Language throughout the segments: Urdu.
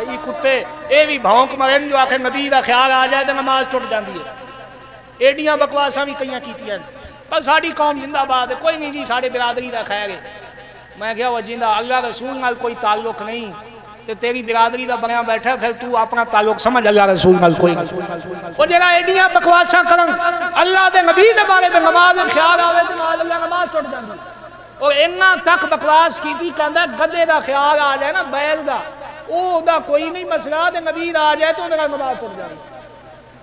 بھی کتے اے بھی بھونک مرن جو آخر نبی دا خیال آ جائے تو نماز ٹوٹ جاندی ہے. ایڈیاں بکواساں بھی کئیاں کیتیاں پر ساڑی قوم زندہ باد ہے کوئی نہیں جی ساڑے برادری دا خیر ہے. میں کہا وہ جندہ اللہ رسول نال کوئی تعلق نہیں تے تیری برادری دا بنیا بیٹھا پھر تو اپنا تعلق سمجھ اللہ رسول نال کوئی نہیں. وہ جڑا ایڈیاں بکواساں کرن اللہ دے نبی دے بارے میں نماز خیال آوے تو اللہ نماز ٹوٹ جاندی. اور اینا تک بکواس کیتی کہندا گدے دا خیال آ جائے نا بیل دا او دا کوئی نہیں مسئلہ تے نبی دا آ جائے تو میرا نماز ٹوٹ جائے.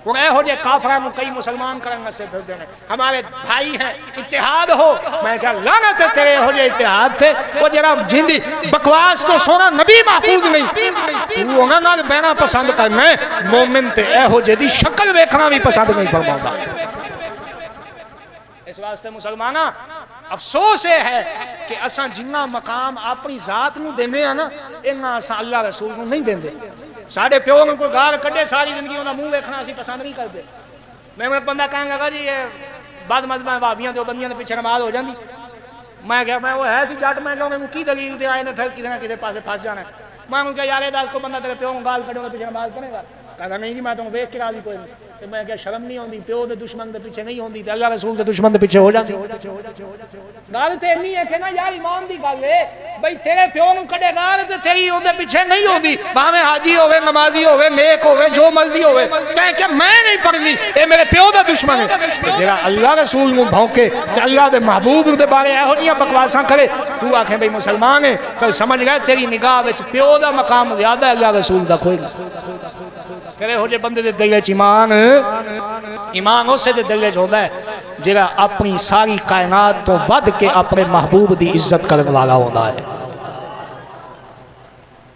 اور اے ہو جے کافراں نوں کئی مسلمان کرن گے سے پھر دینے ہمارے بھائی ہیں اتحاد ہو. میں کہا لعنت ہے تیرے ہو جے اتحاد سے. وہ جڑا جندی بکواس تو سونا نبی محفوظ نہیں تو انہاں نال بہنا پسند کرنا ہے مومن تے اے ہو جے دی شکل ویکھنا بھی پسند نہیں فرماوندا. اس واسطے مسلمانہ افسوس یہ ہے کہ اساں جنہ مقام اپنی ذات نو دینے ہیں نا انہاں اساں اللہ رسول نو نہیں دیندے. ساڑھے پیو میں کوئی گار کڈے ساری زندگی انہاں منہ ویکھنا اسی پسند نہیں کرتے. میں بندہ کہیں گا جی یہ بعد مذہباں وہابیاں تے بندیاں دے پیچھے نماز ہو جاندی. میں کہا میں وہ ہے سی جٹ میں کہوں میں کی دلیل تے آئے نے پھر کسی نہ کسی پاسے پھنس جانا ہے. میں کہا یار دس کو بندہ تیرے پیو میں گال کڈے پیچھے نماز پڑھے گا. کہا نہیں جی میں تمہیں ویکھ کے راضی کوئی نہیں. تو میں کہا شرم نہیں ہوندی پیو دے دشمن دے پیچھے نہیں ہوندی تے اللہ رسول دے دشمن دے پیچھے ہو جاندی. گل تے نہیں ہے کہ نا یار ایمان دی گل ہے بھئی تیرے پیو نوں کڈے گال تے تیری اون دے پیچھے نہیں ہوندی بھاویں حاجی ہوے نمازی ہوے نیک ہوے جو مرضی ہوے کہے کہ میں نہیں پڑھنی اے میرے پیو دا دشمن ہے. جڑا اللہ رسول نوں بھونکے تے اللہ دے محبوب دے بارے ایہو جیاں بکواساں کرے تو آکھے بھئی مسلمان ہے پھر سمجھ گئے تیری نگاہ وچ پیو دا مقام زیادہ ہے اللہ رسول دا کوئی نہیں. پھر ہو جے بندے دے دل وچ ایمان اسے دے دل وچ ہوندا ہے جڑا اپنی ساری کائنات تو ود کے اپنے محبوب دی عزت کرنے والا ہوندا ہے.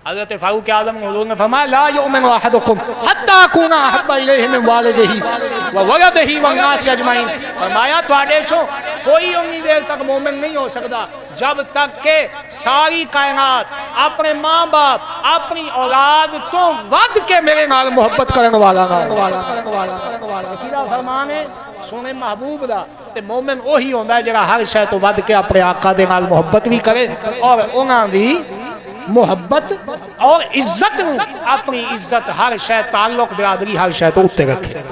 حضرت فاروق اعظم حضور نے فرمایا لا یؤمن احدکم حتی اکون احب الیہ من والدہ وولدہ والناس اجمعین. فرمایا تواڈے چوں کوئی اتنی دیر تک مومن نہیں ہو سکتا جب تک کہ ساری کائنات اپنے ماں باپ اپنی اولاد تو ود کے میرے نال محبت کرنے والا فرمان ہے سونے محبوب دا. تے مومن وہی ہوندا ہے جڑا ہر شے تو ود کے اپنے آقا دے نال محبت بھی کرے اور انہاں دی محبت اور عزت اپنی عزت ہر شے تعلق برادری ہر شے تو اتے رکھے.